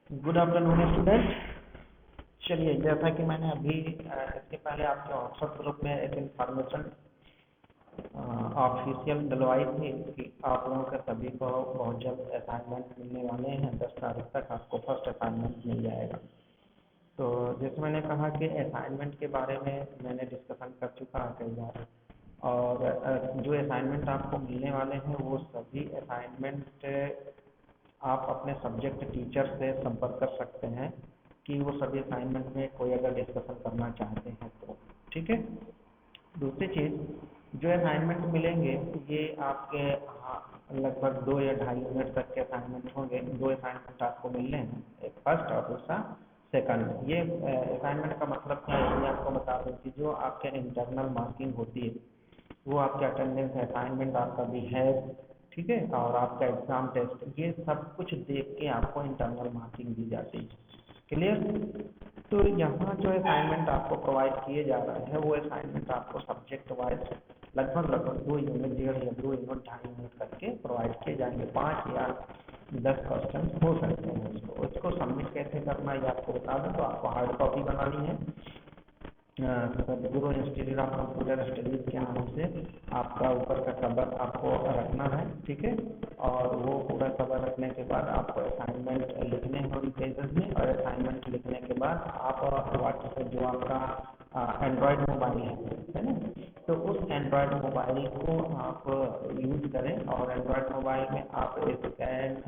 Good afternoon student. चलिए, जैसा कि मैंने अभी इसके पहले आपके व्हाट्सएप ग्रुप में एक इन्फॉर्मेशन ऑफिशियल डलवाई थी कि आप लोगों के सभी को बहुत जल्द असाइनमेंट मिलने वाले हैं। 10 तारीख तक आपको फर्स्ट असाइनमेंट मिल जाएगा। तो जैसे मैंने कहा कि असाइनमेंट के बारे में मैंने डिस्कशन कर चुका है कई बार, और जो असाइनमेंट आपको मिलने वाले हैं वो सभी असाइनमेंट आप अपने सब्जेक्ट टीचर से संपर्क कर सकते हैं कि वो सभी असाइनमेंट में कोई अगर डिस्कशन करना चाहते हैं तो। ठीक है। दूसरी चीज़, जो असाइनमेंट मिलेंगे ये आपके लगभग 2 या 2.5 मिनट तक के असाइनमेंट होंगे। 2 असाइनमेंट आपको मिलने हैं, एक फर्स्ट और दूसरा सेकंड। ये असाइनमेंट का मतलब क्या है ये आपको बता दूँ कि जो आपके इंटरनल मार्किंग होती है वो आपके अटेंडेंस असाइनमेंट आपका बिहेव, ठीक है, और आपका एग्ज़ाम टेस्ट, ये सब कुछ देख के आपको इंटरनल मार्किंग दी जाती है। क्लियर। तो यहाँ जो असाइनमेंट आपको प्रोवाइड किए जा रहे हैं वो असाइनमेंट आपको सब्जेक्ट वाइज लगभग 2 यूनिट, 1.5 या 2 यूनिट, 2.5 यूनिट करके प्रोवाइड किए जाएंगे। 5 या 10 क्वेश्चन हो सकते हैं। उसको सबमिट कैसे करना है ये आपको बता दूँ। तो आपको हार्ड कॉपी बनानी है। सदगुरु इंस्टीट्यूट ऑफ कंप्यूटर स्टडीज के नाम से आपका ऊपर का कवर आपको रखना है, ठीक है। और वो पूरा कवर रखने के बाद आपको असाइनमेंट लिखने होंगे पेजेस में, और असाइनमेंट लिखने के बाद आप व्हाट्सएप जो आपका एंड्रॉयड मोबाइल है ना, तो उस एंड्रॉयड मोबाइल को आप यूज करें, और एंड्रॉयड मोबाइल में आप स्कैन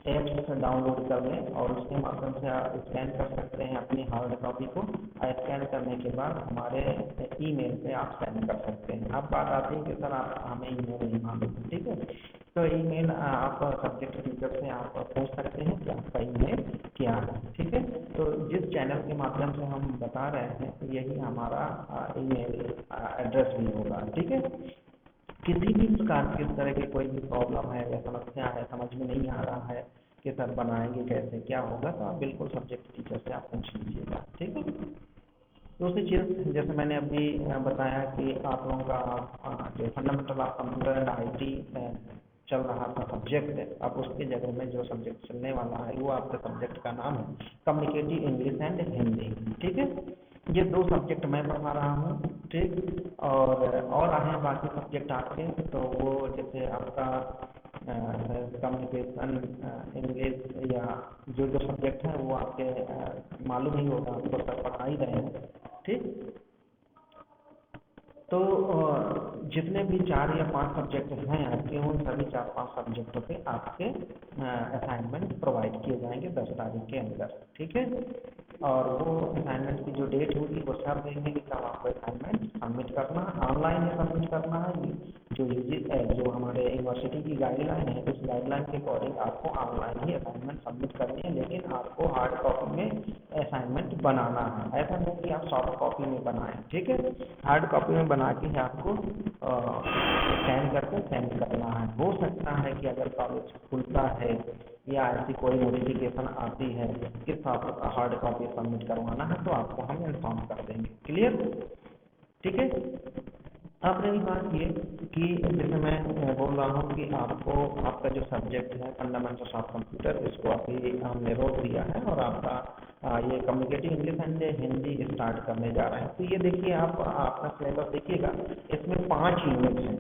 ऐप्स डाउनलोड कर लें और उसके माध्यम से आप स्कैन कर सकते हैं अपनी हार्ड कॉपी को। स्कैन करने के बाद हमारे ईमेल पे आप सेंड कर सकते हैं। अब बात आती है कि सर आप हमें ईमेल नहीं मालूम, ठीक है। तो ईमेल आप सब्जेक्ट टीचर से आप पूछ सकते हैं कि आपका ईमेल क्या है, ठीक है। तो जिस चैनल के माध्यम से हम बता रहे हैं यही हमारा ईमेल एड्रेस भी होगा, ठीक है। किसी भी प्रकार की इस तरह की कोई भी प्रॉब्लम है या समस्या है, समझ में नहीं आ रहा है कि सर बनाएंगे कैसे, क्या होगा, तो आप बिल्कुल सब्जेक्ट टीचर से आप पूछ लीजिएगा, ठीक है। दूसरी चीज़, जैसे मैंने अभी बताया कि आप लोगों का जो fundamental of computer and IT चल रहा था सब्जेक्ट है, अब उसकी जगह में जो सब्जेक्ट चलने वाला है वो आपके सब्जेक्ट का नाम है कम्युनिकेटिव इंग्लिश एंड हिंदी, ठीक है। ये 2 सब्जेक्ट मैं पढ़ा रहा हूँ, ठीक। और आए बाकी सब्जेक्ट आपके, तो वो जैसे आपका कम्युनिकेशन इंग्लिश या जो जो सब्जेक्ट हैं वो आपके मालूम ही होगा, आपको सब पढ़ा ही रहे हैं, ठीक। तो जितने भी 4 या 5 सब्जेक्ट हैं आपके, उन सभी 4-5 सब्जेक्टों पे आपके असाइनमेंट प्रोवाइड किए जाएंगे 10 तारीख के अंदर, ठीक है। और वो असाइनमेंट की जो डेट होगी वो सब देंगे कि कब आपको असाइनमेंट सबमिट करना है। ऑनलाइन ही सबमिट करना है। जो हमारे यूनिवर्सिटी की गाइडलाइन है, उस गाइडलाइन के अकॉर्डिंग आपको ऑनलाइन ही असाइनमेंट सबमिट करनी है, लेकिन आपको हार्ड कॉपी में असाइनमेंट बनाना है। ऐसा नहीं कि आप सॉफ्ट कॉपी में बनाएं, ठीक है। हार्ड कॉपी में बना के आपको स्कैन करके सेंड करना है। हो सकता है कि अगर कॉलेज खुलता है या ऐसी कोई नोटिफिकेशन आती है कि आपको हार्ड कॉपी सबमिट करवाना है तो आपको हम इन्फॉर्म कर देंगे। क्लियर, ठीक है। अब रही बात ये कि जैसे मैं बोल रहा हूँ कि आपको आपका जो सब्जेक्ट है फंडामेंटल्स ऑफ कंप्यूटर, इसको अभी हमने रोक दिया है और आपका ये communicative English and Hindi start करने जा रहे हैं। तो ये देखिए, आप आपका सिलेबस देखिएगा, इसमें 5 यूनिट हैं,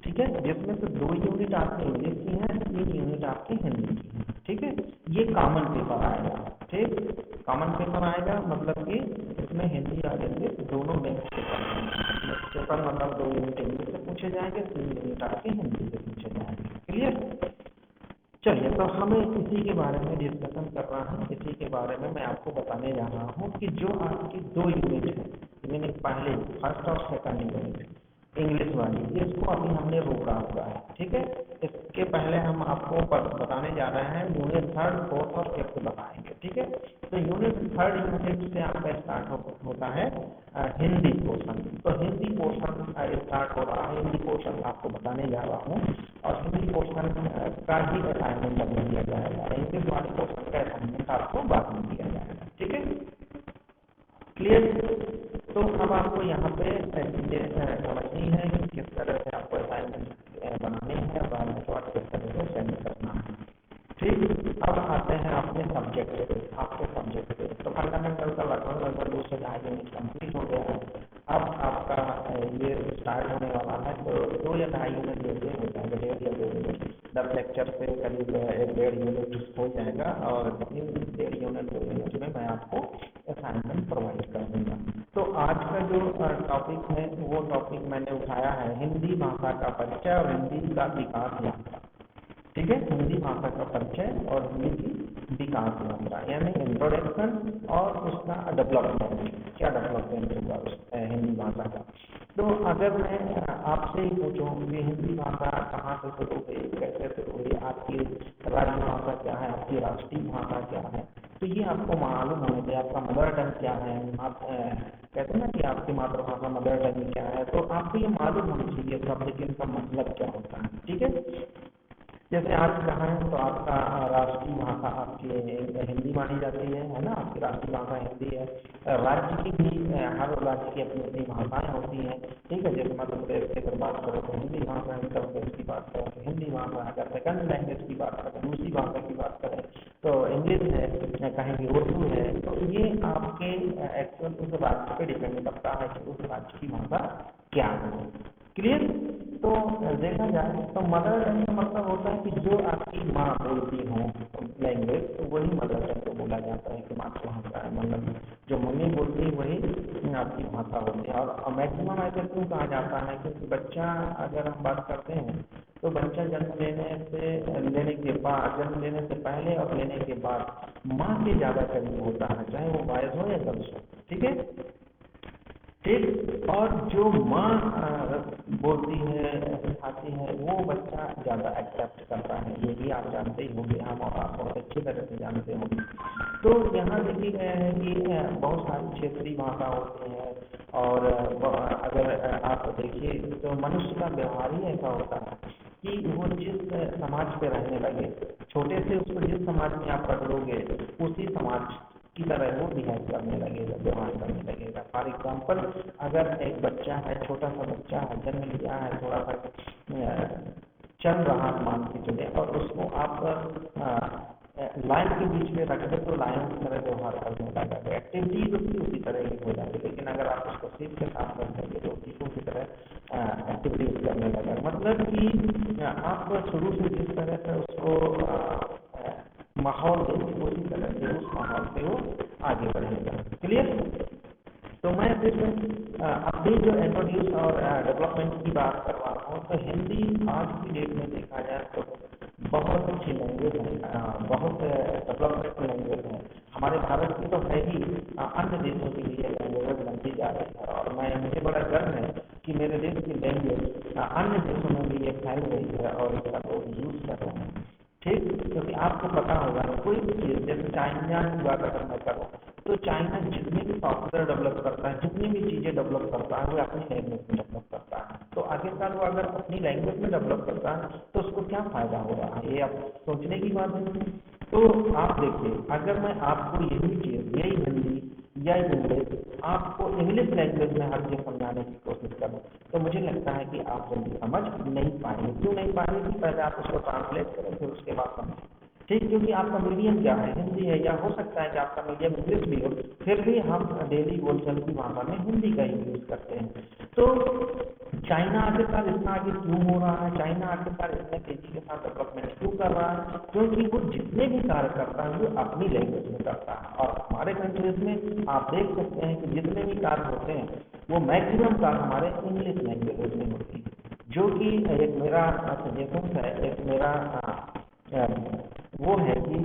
ठीक है, जिसमें से 2 यूनिट आपकी इंग्लिश की हैं, 3 यूनिट आपकी हिंदी की हैं, ठीक है। ये कॉमन पेपर आएगा, ठीक। कॉमन पेपर आएगा मतलब कि इसमें हिंदी और इंग्लिश दोनों मिक्स पेपर मतलब 2 यूनिट इंग्लिश से पूछे जाएंगे, 3 यूनिट आपके हिंदी से पूछे जाएंगे। क्लियर। चलिए, तो हमें इसी के बारे में डिस्कशन करना है। इसी के बारे में मैं आपको बताने जा रहा हूँ कि जो आपकी 2 यूनिट है, यूनिट पहले फर्स्ट और सेकंड यूनिट इंग्लिश वाली, इसको अभी हमने रोका हुआ है, ठीक है। इसके पहले हम आपको बताने जा रहे हैं यूनिट 3, 4 और 5 बताएंगे, ठीक है। तो यूनिट 3 यूनिट से आपका स्टार्ट होता है हिंदी पोर्शन। तो हिंदी पोर्शन स्टार्ट हो रहा है। हिंदी पोर्शन आपको बताने जा रहा हूँ, और हिंदी पोर्शन का ही असाइनमेंट अभी दिया जाएगा। इंग्लिश वाले पोर्शन का असाइनमेंट आपको बाद में दिया जाएगा, ठीक है। क्लियर। तो अब आपको यहाँ पे चीज़ें समझनी है कि किस तरह से आपको असाइनमेंट बनाने हैं और बाद में किस तरह से सेंड करना है, ठीक। सब्जेक्ट से, आपके सब्जेक्ट से। तो फंडामेंटल का लगभग 2 से 2.5 यूनिट कंप्लीट हो गया है। अब आपका ये स्टार्ट होने वाला है, तो 2 या 2.5 यूनिट जैसे हो जाएगा, 1.5 या 2 यूनिट। 10 लेक्चर से करीब 1.5 यूनिट हो जाएगा, और इन 1.5 यूनिट 2 यूनिट में मैं आपको असाइनमेंट प्रोवाइड कर दूंगा। तो आज का जो टॉपिक है वो टॉपिक मैंने उठाया है हिंदी भाषा का परिचय और हिंदी का विकास यात्रा। ठीक है, हिंदी भाषा का परिचय और हिंदी की विकास यात्रा, यानी इंट्रोडक्शन और उसका डेवलपमेंट, क्या डेवलपमेंट हुआ उस हिंदी भाषा का। तो अगर मैं आपसे ही पूछूं कि हिंदी भाषा कहाँ से शुरू हुई, कैसे शुरू हुई, आपकी राजभाषा क्या है, आपकी राष्ट्रीय भाषा क्या है, तो ये आपको मालूम होना चाहिए। आपका मदर टंग क्या है, आप कहते हैं ना कि आपकी मातृभाषा मदर टंग क्या है, तो आपको ये मालूम होना चाहिए शब्द के इनका मतलब क्या होता है। ठीक है, जैसे आज कहा है तो आपका राष्ट्रीय भाषा आपकी हिंदी मानी जाती है ना, आपकी राष्ट्रीय भाषा हिंदी है। राज्य की भी हर राज्य की अपनी अपनी भाषाएं होती हैं। ठीक है, जैसे मध्य प्रदेश की अगर बात करें तो हिंदी भाषा, उत्तर प्रदेश की बात करें तो हिंदी भाषा, अगर सेकंड लैंग्वेज की बात करें, दूसरी भाषा की बात करें तो इंग्लिश है, कहेंगे उर्दू है। तो ये आपके एक्चुअल उस राज्य पे डिपेंड करता है कि उस राज्य की भाषा क्या है। क्लियर। तो देखा जाए तो मदर टंग का मतलब होता है कि जो आपकी माँ बोलती हो लैंग्वेज, तो वही मदर टंग को बोला जाता है कि मातृभाषा है। मतलब जो मम्मी बोलती है वही आपकी भाषा होती है। और मैक्सिमम ऐसा क्यों कहा जाता है, क्योंकि बच्चा, अगर हम बात करते हैं तो बच्चा जन्म लेने के बाद, जन्म लेने से पहले और लेने के बाद माँ के ज्यादा करीब होता है, चाहे वो बॉयज हो या गर्ल्स हो। ठीक है, ठीक। और जो माँ बोलती है, सिखाती है, वो बच्चा ज़्यादा एक्सेप्ट करता है। ये भी आप जानते ही होंगे, हम और आप बहुत अच्छी तरह से जानते होंगे। तो यहाँ देखिए गया है कि बहुत सारी क्षेत्रीय भाषा होती है, और अगर आप देखिए तो मनुष्य का व्यवहार ही ऐसा होता है कि वो जिस समाज पे रहने लगे, छोटे से उसको जिस समाज में आप पकड़ोगे उसी समाज की तरह वो बिहेव करने लगेगा, व्यवहार करने लगेगा। फॉर एग्जाम्पल, अगर एक बच्चा है, छोटा सा बच्चा है, जन्म लिया है, थोड़ा सा चल रहा मान के चले, और उसको आप लाइन के बीच में रख दे तो लाइन की तरह व्यवहार करने लगेगा, एक्टिविटीज उसकी उसी तरह की हो जाएगी। लेकिन अगर आप उसको सीट के साथ रख देंगे तो उसी तरह एक्टिविटीज करने लगेगा। मतलब कि आप शुरू से जिस तरह से उसको माहौल देंगे उसी तरह से उस माहौल पे वो आगे बढ़ेगा। क्लियर। तो मैं सिर्फ अभी जो इंट्रोड्यूस और डेवलपमेंट की बात कर रहा हूँ, तो हिंदी आज की डेट में देखा जाए तो बहुत अच्छी लैंग्वेज है, बहुत डेवलपमेंट लैंग्वेज है। हमारे भारत की तो है ही, अन्य देशों के लिए लैंग्वेज बनती जा रही है। और मुझे बड़ा गर्व है कि मेरे देश की लैंग्वेज अन्य देशों में भी ये फैल रही है और इसका लोग यूज कर रहे हैं। ठीक, क्योंकि आपको पता होगा कोई भी चीज़, जैसे चाइना की बात अगर मैं करूँ तो चाइना जितने भी सॉफ्टवेयर डेवलप करता है, जितनी भी चीज़ें डेवलप करता है, वो अपनी लैंग्वेज में डेवलप करता है। तो आखिरकार वो अगर अपनी लैंग्वेज में डेवलप करता है तो उसको क्या फायदा हो रहा है, ये आप सोचने की बात है। तो आप देखिए, अगर मैं आपको यही चीज़, यही हिंदी या इंग्लिश आपको इंग्लिश लैंग्वेज में हर चीज़ समझाने की कोशिश करूँ, तो मुझे लगता है कि आप जल्दी समझ नहीं पाएंगे। क्यों नहीं पाएंगे? कि पहले आप उसको ट्रांसलेट करें, फिर उसके बाद समझें। ठीक, क्योंकि आपका मीडियम क्या है, हिंदी है, या हो सकता है कि आपका मीडियम इंग्लिश भी हो, फिर भी हम डेली बोलचाल की भाषा में हिंदी का ही यूज करते हैं। तो चाइना आखिरकार इतना आगे क्यों हो रहा है, चाइना आखिरकार इतने तेजी के साथ डेवलपमेंट क्यों कर रहा है? क्योंकि वो जितने भी कार्य करता है वो अपनी लैंग्वेज में करता है। और हमारे कंट्रीज में आप देख सकते हैं कि जितने भी कार्य होते हैं वो मैक्सिमम कार्य हमारे इंग्लिश लैंग्वेज में होती है। जो कि एक मेरा सजेशन है, एक मेरा वो है कि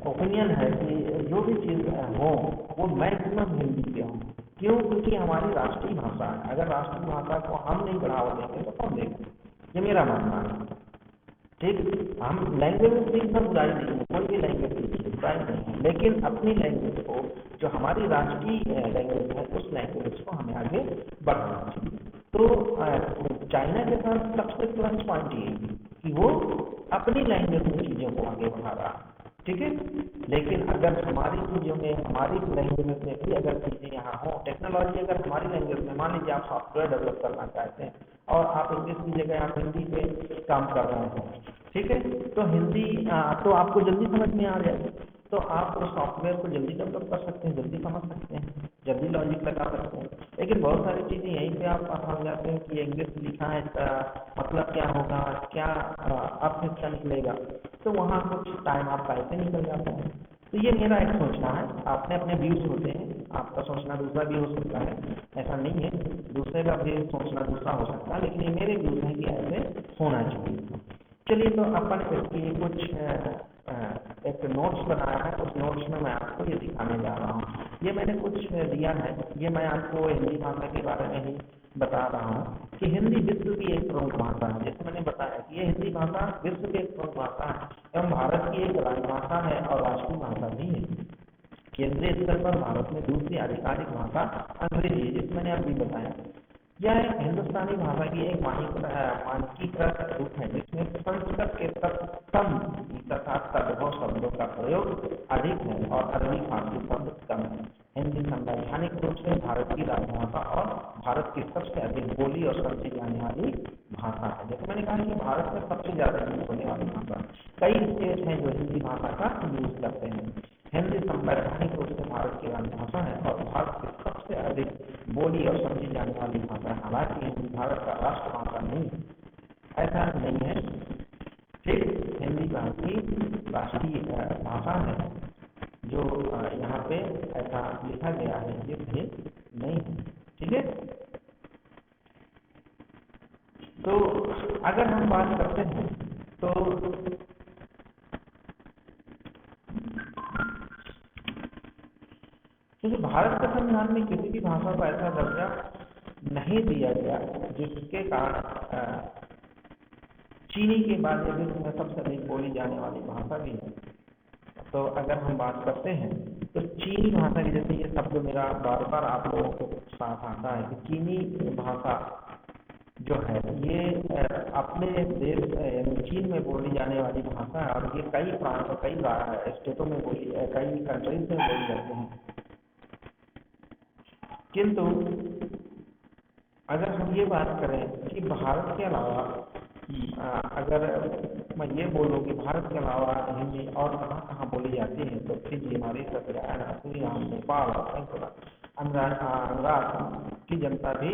ओपिनियन है कि जो भी चीज़ हो वो मैक्सिमम हिंदी के हों। क्यों? क्योंकि हमारी राष्ट्रीय भाषा है। अगर राष्ट्रीय भाषा को हम नहीं बढ़ावा देंगे तो कौन देगा, ये मेरा मानना है। ठीक, हम लैंग्वेज सीखना बुराई नहीं है, कोई भी लैंग्वेज सीखिए, बुराई नहीं है, लेकिन अपनी लैंग्वेज को, जो हमारी राष्ट्रीय लैंग्वेज है, उस लैंग्वेज को हमें आगे बढ़ाना चाहिए। तो चाइना के साथ सबसे प्लस पॉइंट ये है कि वो अपनी लैंग्वेज में चीज़ों को आगे बढ़ा रहा है। ठीक है, लेकिन अगर हमारी चीज़ों में, हमारी लैंग्वेज में भी अगर चीज़ें यहाँ हो, टेक्नोलॉजी अगर हमारी लैंग्वेज में, मान लीजिए आप सॉफ्टवेयर डेवलप करना चाहते हैं और आप इंग्लिश की जगह आप हिंदी पे काम कर रहे हैं, ठीक है, तो हिंदी तो आपको जल्दी समझ में आ जाएगी। तो आप उस सॉफ्टवेयर को जल्दी डेवलप कर सकते हैं, जल्दी समझ सकते हैं, जल्दी लॉजिक लगा सकते हैं। लेकिन बहुत सारी चीज़ें यहीं पे आप फंस जाते हैं कि इंग्लिश लिखा है, इसका मतलब क्या होगा, क्या अर्थ इसका निकलेगा, तो वहाँ कुछ टाइम आपका ऐसे निकल जाता है। तो ये मेरा एक सोचना है, अपने अपने व्यूज होते हैं, आपका सोचना दूसरा भी हो सकता है, ऐसा नहीं है, दूसरे का भी सोचना दूसरा हो सकता है, लेकिन ये मेरे व्यूज हैं कि ऐसे होना चाहिए। चलिए, तो अपन इसकी कुछ एक नोट्स बनाया है, उस नोट्स में मैं आपको ये दिखाने जा रहा हूँ। ये मैंने कुछ दिया है, ये मैं आपको हिंदी भाषा के बारे में ही बता रहा हूँ कि हिंदी विश्व की एक प्रमुख भाषा है। जैसे मैंने बताया कि ये हिंदी भाषा विश्व की एक प्रमुख भाषा है एवं भारत की एक राजभाषा है और राष्ट्रीय भाषा भी है। केंद्रीय स्तर पर भारत में दूसरी आधिकारिक भाषा अंग्रेजी है, जिसे मैंने अभी बताया। यह हिंदुस्तानी भाषा की एक मानकीकृत रूप है, जिसमें संस्कृत के तत्सम तथा तद्भव शब्दों का प्रयोग अधिक है और अरबी फारसी शब्द कम है। हिंदी संवैधानिक रूप से भारत की राजभाषा और भारत की सबसे अधिक बोली और समझी जाने वाली भाषा है। जैसे मैंने कहा कि भारत में सबसे ज्यादा यूज होने वाली भाषा, कई स्टेट हैं जो हिंदी भाषा का यूज करते हैं। हिंदी संवैधानिक रूप से भारत की राजभाषा है और भारत की सबसे अधिक बोली और समझी जाने वाली भाषा है। हालांकि हिंदी भारत का राष्ट्रभाषा नहीं, ऐसा नहीं है। ठीक, हिंदी भारत की राष्ट्रीय भाषा है, जो यहाँ पे ऐसा लिखा गया है, ये सही नहीं है। ठीक है, तो अगर हम बात करते हैं तो क्योंकि भारत के संविधान में किसी भी भाषा को ऐसा दर्जा नहीं दिया गया जिसके कारण चीनी के बाद ये विश्व में सबसे अधिक बोली जाने वाली भाषा भी है। तो अगर हम बात करते हैं तो चीनी भाषा की, जैसे ये शब्द मेरा बार बार आप लोगों को साथ आता है कि चीनी भाषा जो है ये अपने देश यानी चीन में बोली जाने वाली भाषा है और ये कई प्रांतों, कई स्टेटों में बोली, कई कंट्रीज में बोली जाती है। किंतु अगर हम ये बात करें कि भारत के अलावा अगर मैं ये बोलूँ कि भारत के अलावा हिंदी और कहाँ कहाँ बोली जाती है, तो फिजी, मॉरिशस, सुरीनाम, नेपाल और अंगराज की जनता भी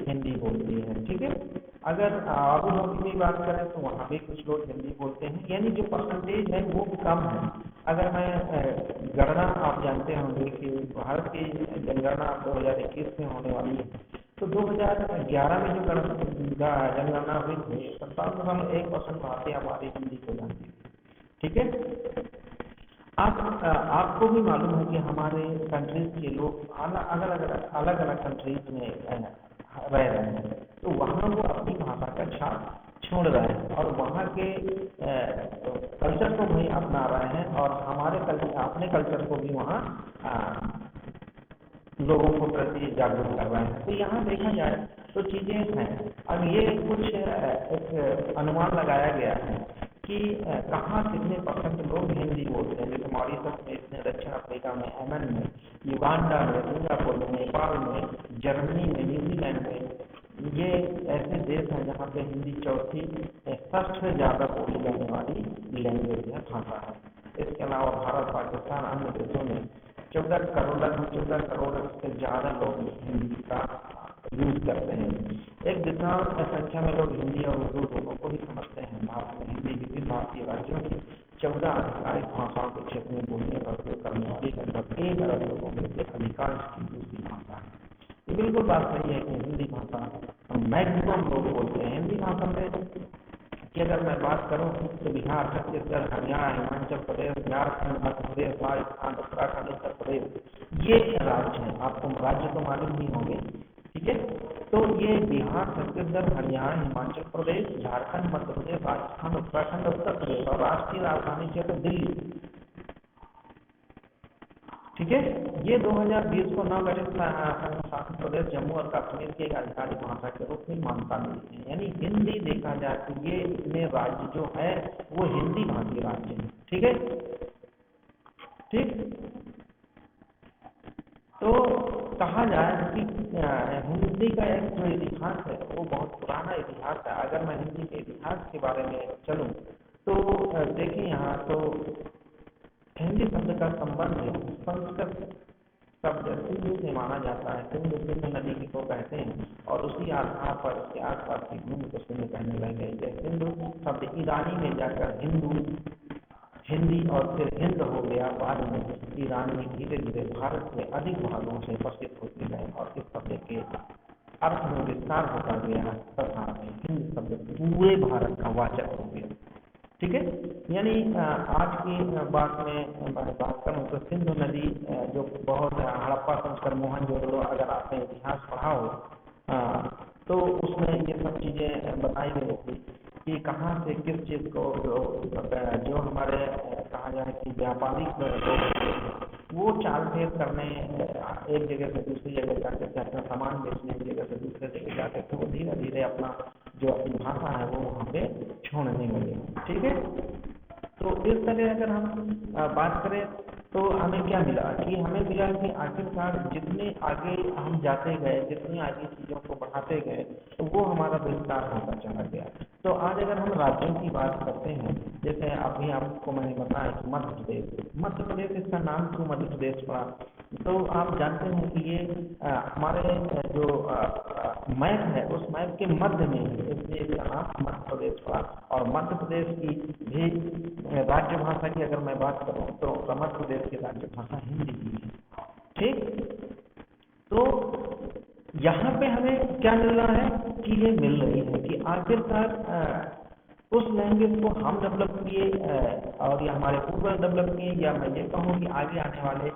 हिंदी बोलती है। ठीक है, अगर आबू धाबी की बात करें तो वहाँ भी कुछ लोग हिंदी बोलते हैं, यानी जो परसेंटेज है वो कम है। अगर मैं गणना, आप जानते होंगे कि भारत की जनगणना 2021 में होने वाली है, तो 2011 में जो जनगणना हुई थी 57.1% भारतीय हमारी हिंदी को जानती थी। ठीक है, आपको भी मालूम है कि हमारे कंट्रीज के लोग अलग अलग कंट्रीज में रह रहे हैं, तो वहाँ वो अपनी भाषा का छाप छोड़ रहे हैं और वहाँ के कल्चर को भी अपना रहे हैं और अपने कल्चर को भी वहाँ लोगों को प्रति जागरूक कर रहे हैं। तो यहाँ देखा जाए तो चीजें हैं। अब ये कुछ एक अनुमान लगाया गया है कि कहाँ कितने परसेंट लोग हिंदी बोलते हैं। जैसे मॉरिशस में इतने, दक्षिण अफ्रीका में, यमन में, युगांडा में, सिंगापुर में, नेपाल में, जर्मनी में, न्यूजीलैंड में, ये ऐसे देश हैं जहाँ पे हिंदी चौथी सबसे ज्यादा बोली जाने वाली लैंग्वेज है, भाषा है। इसके अलावा भारत, पाकिस्तान, अन्य देशों में 14 करोड़ से ज्यादा लोग हिंदी का यूज करते हैं। एक विशाल संख्या में लोग हिंदी और उर्दू दोनों को भी समझते हैं। भारत में हिंदी विभिन्न भारतीय राज्यों की 14 आधिकारिक भाषाओं के क्षेत्र में बोलने का उपयोग करने वाली लगभग 1 अरब लोगों में से अधिकांश की दूसरी भाषा है। ये बिल्कुल बात सही है कि हिंदी भाषा मैक्सिमम लोग बोलते हैं। हिंदी भाषा में कि अगर मैं बात करूं तो बिहार, छत्तीसगढ़, हरियाणा, हिमाचल प्रदेश, झारखंड, मध्य प्रदेश, राजस्थान, उत्तराखंड, उत्तर प्रदेश, ये राज्य हैं। आपको राज्य तो मालूम ही होंगे। ठीक है, तो ये बिहार, छत्तीसगढ़, हरियाणा, हिमाचल प्रदेश, झारखंड, मध्य प्रदेश, राजस्थान, उत्तराखंड, उत्तर प्रदेश और राष्ट्रीय राजधानी क्षेत्र दिल्ली। ठीक है, ये 2020 को नवगठित शासित प्रदेश जम्मू और कश्मीर की एक आधिकारिक भाषा के रूप में मान्यता मिली है। यानी हिंदी देखा जाए तो ये इतने राज्य जो है वो हिंदी भाषी राज्य है। ठीक है, ठीक, तो कहा जाए कि हिंदी का एक जो इतिहास है वो बहुत पुराना इतिहास है। अगर मैं हिंदी के इतिहास के बारे में चलूं तो देखें यहाँ तो हिंदी शब्द का संबंध संस्कृत शब्द सिंधु से माना जाता है। सिंधु नदी को कहते हैं और उसी आधार पर उसके आसपास की भूमि को सिंधु कहने लगे। सिंधु शब्द ईरानी में जाकर हिंदी और फिर हिंद हो गया। बाद में ईरानी धीरे धीरे भारत के अधिक भागों से प्रसिद्ध होते गए और इस शब्द के अर्थ में विस्तार होता गया तथा हिंद शब्द पूरे भारत का वाचक हो गया। ठीक है, यानी आज की बात में बात करूँ तो सिंधु नदी जो बहुत हड़प्पा संस्कर मोहनजोदड़ो अगर आपने इतिहास पढ़ा हो तो उसमें ये सब चीज़ें बताई गई थी कि कहाँ से किस चीज़ को जो हमारे कहा जाए कि व्यापारिक लोग वो चाल फेर करने एक जगह से दूसरी जगह जाते थे, अपना सामान बेचने एक जगह से दूसरे जगह जाते थे, वो धीरे धीरे अपना जो अपनी भाषा है वो वहाँ पे छोड़ने लगे। ठीक है, तो इस तरह अगर हम बात करें तो हमें क्या मिला कि हमें मिला कि आखिरकार जितने आगे हम जाते गए, जितनी आगे चीज़ों को बढ़ाते गए तो वो हमारा विस्तार होता चला गया। तो आज अगर हम राज्यों की बात करते हैं, जैसे अभी आपको मैंने बताया कि मध्य प्रदेश इसका नाम क्यों मध्य प्रदेश पड़ा, तो आप जानते हैं कि ये हमारे जो मैप है उस मैप के मध्य में है, इसलिए इसका नाम मध्य प्रदेश पड़ा। और मध्य प्रदेश की भी राज्य भाषा की अगर मैं बात करूँ तो मध्य प्रदेश की राज्य भाषा हिंदी ही है। ठीक, तो यहाँ पे हमें क्या मिल रहा है कि ये मिल रही है कि आखिरकार उस लैंग्वेज को हम डेवलप किए और या हमारे पूर्वज डेवलप किए, या मैं ये कहूँ कि आगे आने वाले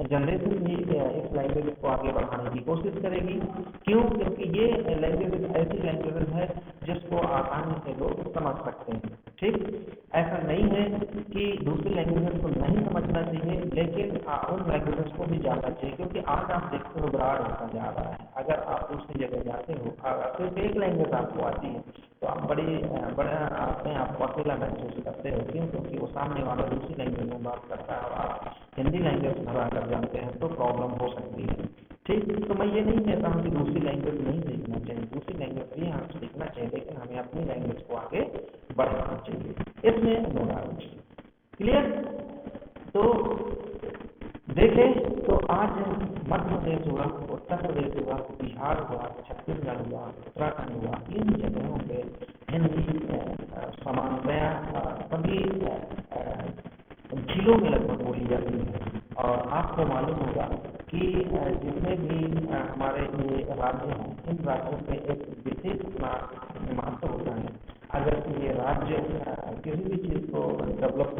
जनरेशन भी इस लैंग्वेज को आगे बढ़ाने की कोशिश करेगी। क्यों? क्योंकि ये लैंग्वेज ऐसी लैंग्वेज है जिसको आसानी से लोग समझ सकते हैं। ठीक, ऐसा नहीं है कि दूसरी लैंग्वेज को नहीं समझना चाहिए, लेकिन उन लैंग्वेज को भी जानना चाहिए, क्योंकि आज आप देखते हो ब्राड होता जा रहा है। अगर आप दूसरी जगह जाते हो, अगर सिर्फ एक लैंग्वेज आपको आती है तो आप बड़े अपने आप को अकेला महसूस करते हो। क्यों? क्योंकि वो सामने वाला दूसरी लैंग्वेज में बात करता है और आप हिंदी लैंग्वेज भरा कर जानते हैं तो प्रॉब्लम हो सकती है। ठीक, तो मैं ये नहीं कहता हूँ कि दूसरी लैंग्वेज नहीं सीखना चाहिए, दूसरी लैंग्वेज भी हमें सीखना चाहिए, लेकिन हमें अपनी लैंग्वेज को आगे बढ़ाना चाहिए, इसमें नो डाउट। क्लियर? तो देखें तो आज मध्य प्रदेश हुआ, उत्तर प्रदेश हुआ, बिहार हुआ, छत्तीसगढ़ हुआ, उत्तराखंड हुआ, इन जगहों पे हिंदी सामान्यतया सभी जिलों में लगभग बोली जाती है। और आपको मालूम होगा कि जितने भी हमारे ये राज्य हैं, इन राज्यों में एक विशेष महत्व होता है। अगर ये राज्य किसी भी चीज़ को डेवलप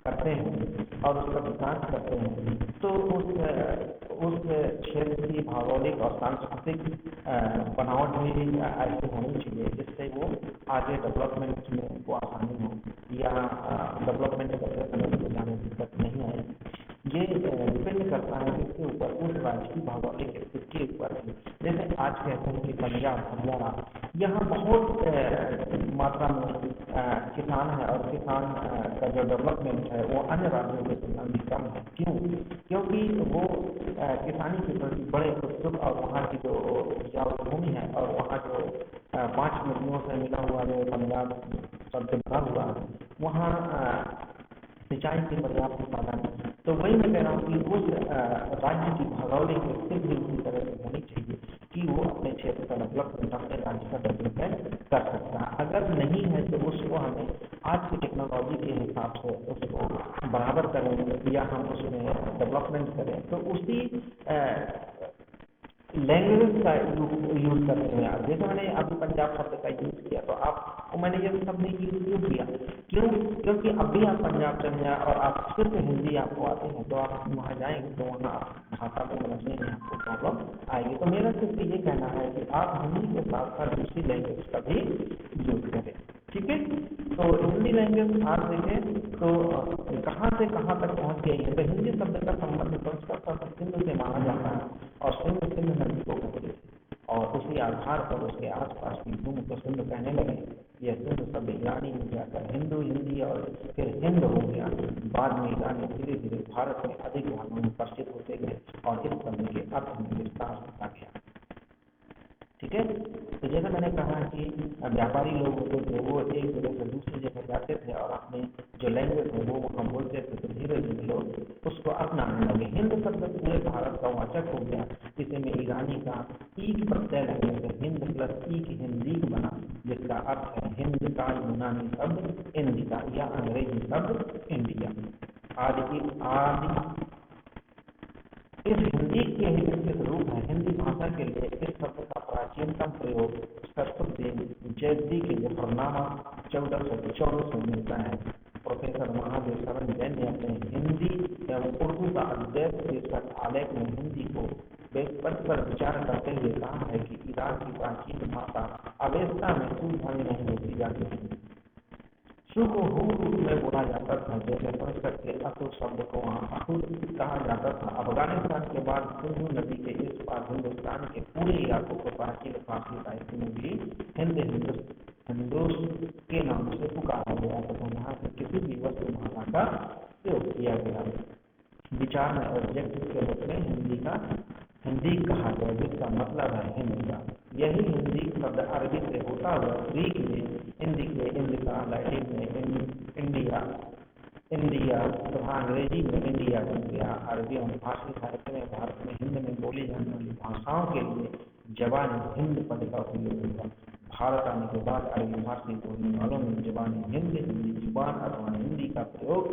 करते हैं और उसका विकास करते हैं तो उस क्षेत्र की भौगोलिक और सांस्कृतिक बनावट भी ऐसी होनी चाहिए जिससे वो आगे डेवलपमेंट में उनको आसानी हो या डेवलपमेंट करते समय को जाने की दिक्कत नहीं आए। ये डिपेंड करता है इसके ऊपर, उस राज्य की भौगोलिक स्थिति के ऊपर। जैसे आज कहते हैं कि पंजाब हरियाणा यहाँ बहुत मात्रा में किसान है और किसान का जो डेवलपमेंट है वो अन्य राज्यों के तुलना में कम है। क्यों? क्योंकि वो किसानी के प्रति बड़े उत्सुक और वहाँ की जो उपजाऊ भूमि है और वहाँ जो 5 नदियों से मिला हुआ जो पंजाब शब्द बना हुआ वहाँ सिंचाई के पर्याप्त साधन। तो वही मैं कह रहा हूँ कि उस राज्य की भौगोलिक स्थिति भी उसी तरह से होनी चाहिए कि वो अपने क्षेत्र का डेवलपमेंट, अपने राज्य का डेवलपमेंट कर सकता है। अगर नहीं है तो उसको हमें आज की टेक्नोलॉजी के हिसाब से उसको बराबर करें या हम उसमें डेवलपमेंट करें तो उसी लैंग्वेज का यूज करते हैं। जैसे मैंने अभी पंजाब शब्द का यूज किया तो आपको मैंने ये शब्द यूज क्यों किया? क्यों? क्योंकि अभी आप पंजाब चले जाए और आप सिर्फ हिंदी आपको आते हैं तो आप वहाँ जाएंगे तो वहाँ भाषा को समझने में आपको प्रॉब्लम आएगी। तो मेरा सिर्फ ये कहना है कि आप हिंदी के साथ साथ दूसरी लैंग्वेज का भी यूज करें। ठीक है, तो हिंदी लैंग्वेज आज देखें तो कहाँ से कहाँ तक पहुँच गई है। तो हिंदी शब्द का संबंध संस्कृत शब्द सिंधु से माना जाता है और सिंधु नदी को कहते थे और उसी आधार पर उसके आसपास की भूमि को सिंधु कहने लगे। यह सिंधु शब्द ईरानी में जाकर हिंदी और फिर हिंद हो गया। बाद में ईरानी धीरे धीरे भारत में अधिक भागों में प्रसिद्ध होते गए और इस शब्द के अर्थ में विस्तार होता गया। ठीक है, तो जैसा मैंने कहा कि व्यापारी लोग होते थे वो एक जगह से दूसरी जगह जाते थे और अपने जो लैंग्वेज है वो वहाँ बोलते थे वाचक हो गया, इसे में ईरानी का ईक प्रत्यय लगने से हिंद प्लस ईक हिंदीक बना, जिसका अर्थ है हिंद का यूनानी शब्द इंडिका या अंग्रेजी शब्द इंडिया। आदि इस हिंदी के ही विस्तृत रूप है। हिंदी भाषा के लिए इस शब्द का प्राचीनतम प्रयोग सरस्वती जयंती के लिए प्रनामा 1414 में मिलता है। प्रोफेसर महादेव शरण जैन ने अपने हिंदी एवं उर्दू का अद्वैत शीर्षक आलेख में हिंदी को व्युत्पत्ति पर विचार करते हुए कहा है कि ईरान की प्राचीन भाषा अवेस्ता में सुध्वनि नहीं होती जाती थी। सु को हु रूप में बोला जाता था, जैसे संस्कृत के असुर शब्द को वहाँ असुर कहा जाता था। अफगानिस्तान के बाद सिंधु नदी के इस पार हिंदुस्तान के पूरे इलाकों को प्राचीन फारसी साहित्य में भी हिंदूस के नाम से पुकारा गया तथा यहाँ से किसी भी वस्तु भाषा का प्रयोग किया गया। विचार में ऑब्जेक्ट के रूप में हिंदी कहा गया, जिसका मतलब है हिंदी का। यही हिंदी शब्द अरबी से होता हुआ ग्रीक में इंडिका, लैटिन में इंडिया तथा अंग्रेजी में इंडिया बन गया। अरबी और फारसी साहित्य में भारत में हिंद में बोली जाने वाली भाषाओं के लिए जबान हिंद पद का उपयोग हुआ। भारत आने के बाद अरबी फारसी बोलने वालों में जबान हिंद हिंदी जुबान अथवा हिंदी का प्रयोग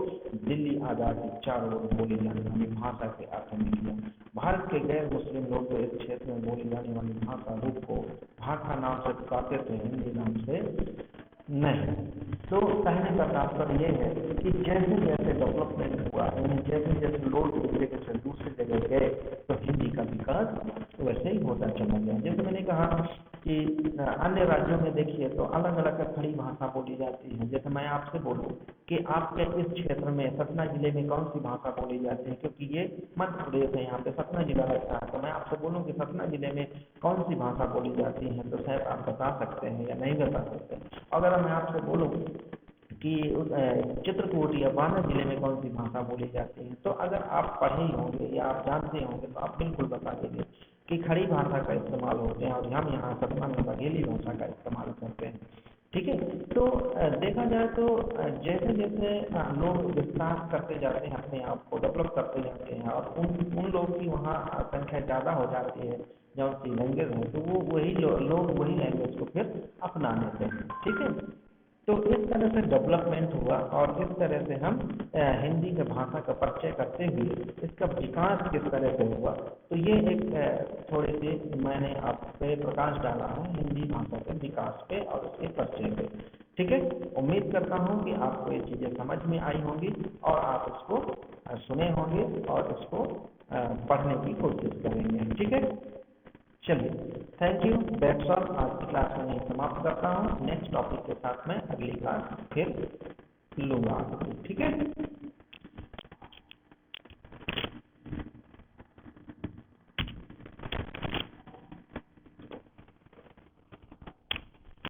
दिल्ली आजादी चारों ओर बोली जाने वाली भाषा के अर्थ में किया। भारत के गैर मुस्लिम लोग तो इस क्षेत्र में बोली जाने वाली भाषा रूप को भाषा नाम से पुकारते थे, हिंदी नाम से नहीं। तो कहने का तात्पर्य यह है कि जैसे जैसे डेवलपमेंट हुआ, जैसे जैसे लोग एक जगह से दूसरी जगह गए, तो हिंदी का विकास वैसे ही होता चला गया। जैसे मैंने कहा कि अन्य राज्यों में देखिए तो अलग अलग खड़ी भाषा बोली जाती है। जैसे मैं आपसे बोलूं कि आपके इस क्षेत्र में सतना जिले में कौन सी भाषा बोली जाती है, क्योंकि ये मध्य प्रदेश है, यहाँ पे सतना जिला लगता है, तो मैं आपसे बोलूं कि सतना जिले में कौन सी भाषा बोली जाती है, तो शायद आप बता सकते हैं या नहीं बता सकते। अगर मैं आपसे बोलूं कि चित्रकूट या बांदा जिले में कौन सी भाषा बोली जाती है, तो अगर आप पढ़े होंगे या आप जानते होंगे तो आप बिल्कुल बता देंगे कि खड़ी भाषा का इस्तेमाल होते हैं, और हम यहाँ सतना में बघेली भाषा का इस्तेमाल करते हैं। ठीक है, तो देखा जाए तो जैसे जैसे लोग विस्तार करते जाते हैं, अपने आप को डेवलप करते जाते हैं, और उन लोगों की वहाँ संख्या ज़्यादा हो जाती है जौन सी लैंग्वेज है, तो वो वही लोग वही लैंग्वेज को फिर अपना लेते हैं। ठीक है, तो इस तरह से डेवलपमेंट हुआ, और इस तरह से हम हिंदी के भाषा का परिचय करते हुए इसका विकास किस तरह से हुआ, तो ये एक थोड़ी सी मैंने आप पे प्रकाश डाला है हिंदी भाषा के विकास पे और उसके परिचय पे। ठीक है, उम्मीद करता हूँ कि आपको ये चीज़ें समझ में आई होंगी और आप इसको सुने होंगे और इसको पढ़ने की कोशिश करेंगे। ठीक है, चलिए, थैंक यू, दैट्स ऑल। आज की क्लास में यही समाप्त करता हूँ। नेक्स्ट टॉपिक के साथ मैं अगली क्लास फिर लूँगा। ठीक है।